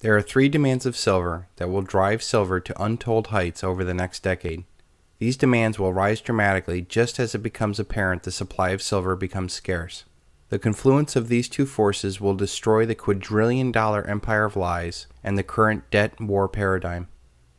There are three demands of silver that will drive silver to untold heights over the next decade. These demands will rise dramatically just as it becomes apparent the supply of silver becomes scarce. The confluence of these two forces will destroy the quadrillion-dollar empire of lies and the current debt war paradigm.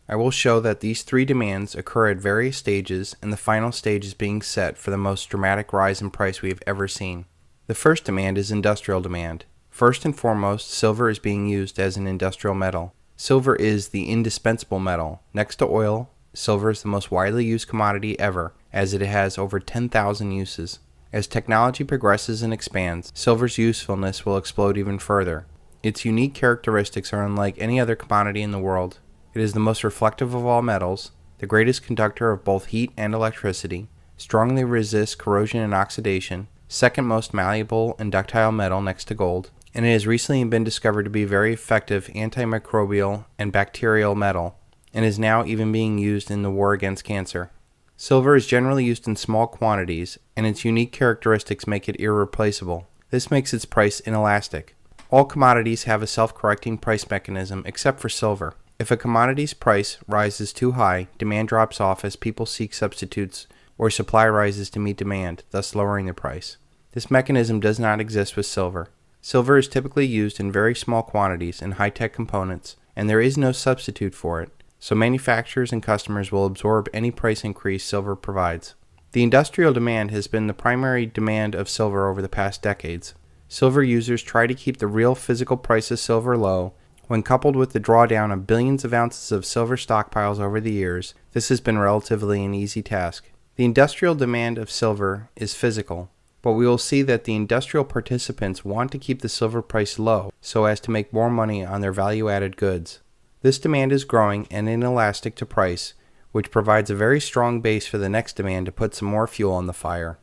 I will show that these three demands occur at various stages, and the final stage is being set for the most dramatic rise in price we have ever seen. The first demand is industrial demand. First and foremost, silver is being used as an industrial metal. Silver is the indispensable metal. Next to oil, silver is the most widely used commodity ever, as it has over 10,000 uses. As technology progresses and expands, silver's usefulness will explode even further. Its unique characteristics are unlike any other commodity in the world. It is the most reflective of all metals, the greatest conductor of both heat and electricity, strongly resists corrosion and oxidation, second most malleable and ductile metal next to gold, and it has recently been discovered to be a very effective antimicrobial and bacterial metal, and is now even being used in the war against cancer. Silver is generally used in small quantities, and its unique characteristics make it irreplaceable. This makes its price inelastic. All commodities have a self-correcting price mechanism except for silver. If a commodity's price rises too high, demand drops off as people seek substitutes, or supply rises to meet demand, thus lowering the price. This mechanism does not exist with silver. Silver is typically used in very small quantities in high-tech components, and there is no substitute for it, so manufacturers and customers will absorb any price increase silver provides. The industrial demand has been the primary demand of silver over the past decades. Silver users try to keep the real physical price of silver low. When coupled with the drawdown of billions of ounces of silver stockpiles over the years, this has been relatively an easy task. The industrial demand of silver is physical, but we will see that the industrial participants want to keep the silver price low so as to make more money on their value-added goods. This demand is growing and inelastic to price, which provides a very strong base for the next demand to put some more fuel on the fire.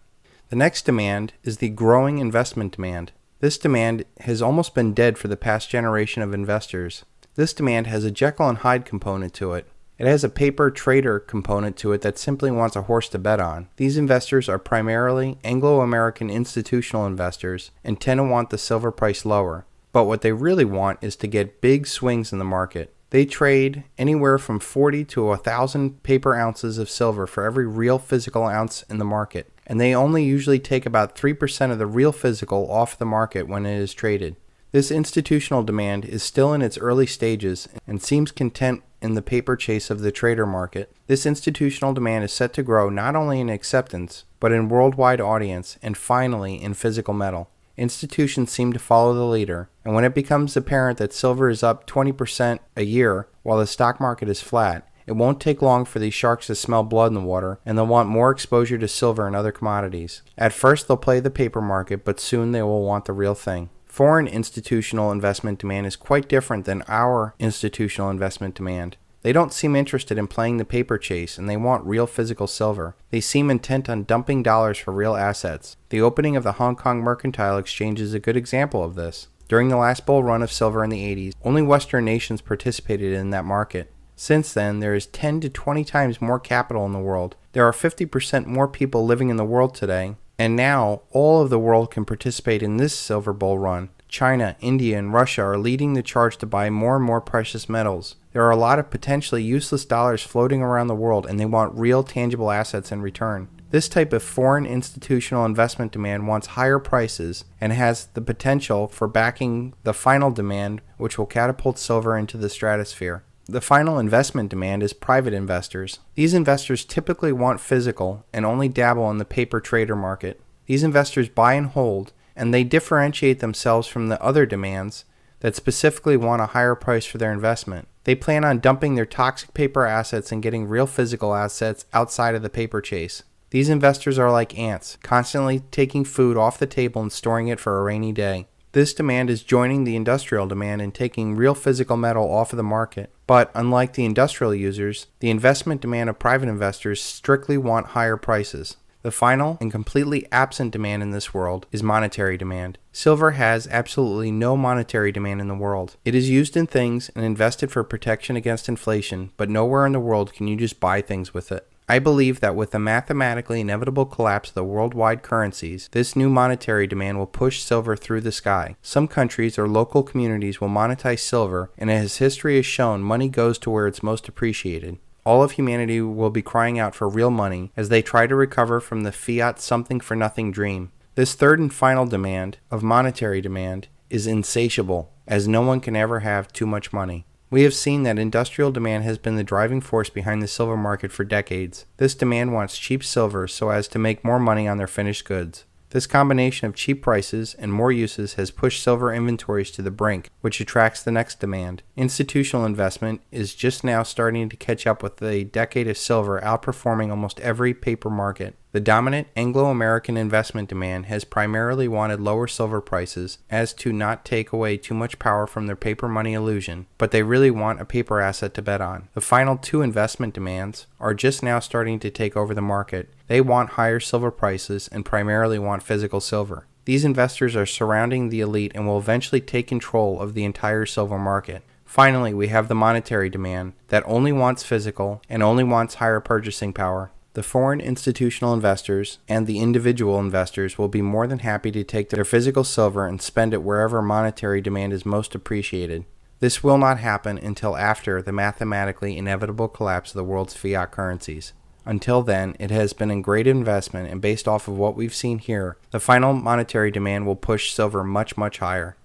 The next demand is the growing investment demand. This demand has almost been dead for the past generation of investors. This demand has a Jekyll and Hyde component to it. It has a paper trader component to it that simply wants a horse to bet on. These investors are primarily Anglo-American institutional investors and tend to want the silver price lower. But what they really want is to get big swings in the market. They trade anywhere from 40 to 1,000 paper ounces of silver for every real physical ounce in the market, and they only usually take about 3% of the real physical off the market when it is traded. This institutional demand is still in its early stages and seems content in the paper chase of the trader market. This institutional demand is set to grow not only in acceptance, but in worldwide audience and finally in physical metal. Institutions seem to follow the leader, and when it becomes apparent that silver is up 20% a year while the stock market is flat, it won't take long for these sharks to smell blood in the water, and they'll want more exposure to silver and other commodities. At first they'll play the paper market, but soon they will want the real thing. Foreign institutional investment demand is quite different than our institutional investment demand. They don't seem interested in playing the paper chase, and they want real physical silver. They seem intent on dumping dollars for real assets. The opening of the Hong Kong Mercantile Exchange is a good example of this. During the last bull run of silver in the 80s, only Western nations participated in that market. Since then, there is 10 to 20 times more capital in the world. There are 50% more people living in the world today, and now all of the world can participate in this silver bull run. China, India, and Russia are leading the charge to buy more and more precious metals. There are a lot of potentially useless dollars floating around the world, and they want real tangible assets in return. This type of foreign institutional investment demand wants higher prices and has the potential for backing the final demand, which will catapult silver into the stratosphere. The final investment demand is private investors. These investors typically want physical and only dabble in the paper trader market. These investors buy and hold, and they differentiate themselves from the other demands that specifically want a higher price for their investment. They plan on dumping their toxic paper assets and getting real physical assets outside of the paper chase. These investors are like ants, constantly taking food off the table and storing it for a rainy day. This demand is joining the industrial demand and taking real physical metal off of the market. But unlike the industrial users, the investment demand of private investors strictly want higher prices. The final and completely absent demand in this world is monetary demand. Silver has absolutely no monetary demand in the world. It is used in things and invested for protection against inflation, but nowhere in the world can you just buy things with it. I believe that with the mathematically inevitable collapse of the worldwide currencies, this new monetary demand will push silver through the sky. Some countries or local communities will monetize silver, and as history has shown, money goes to where it's most appreciated. All of humanity will be crying out for real money as they try to recover from the fiat something-for-nothing dream. This third and final demand, of monetary demand, is insatiable, as no one can ever have too much money. We have seen that industrial demand has been the driving force behind the silver market for decades. This demand wants cheap silver so as to make more money on their finished goods. This combination of cheap prices and more uses has pushed silver inventories to the brink, which attracts the next demand. Institutional investment is just now starting to catch up with a decade of silver outperforming almost every paper market. The dominant Anglo-American investment demand has primarily wanted lower silver prices as to not take away too much power from their paper money illusion, but they really want a paper asset to bet on. The final two investment demands are just now starting to take over the market. They want higher silver prices and primarily want physical silver. These investors are surrounding the elite and will eventually take control of the entire silver market. Finally, we have the monetary demand that only wants physical and only wants higher purchasing power. The foreign institutional investors and the individual investors will be more than happy to take their physical silver and spend it wherever monetary demand is most appreciated. This will not happen until after the mathematically inevitable collapse of the world's fiat currencies. Until then, it has been a great investment, and based off of what we've seen here, the final monetary demand will push silver much, much higher.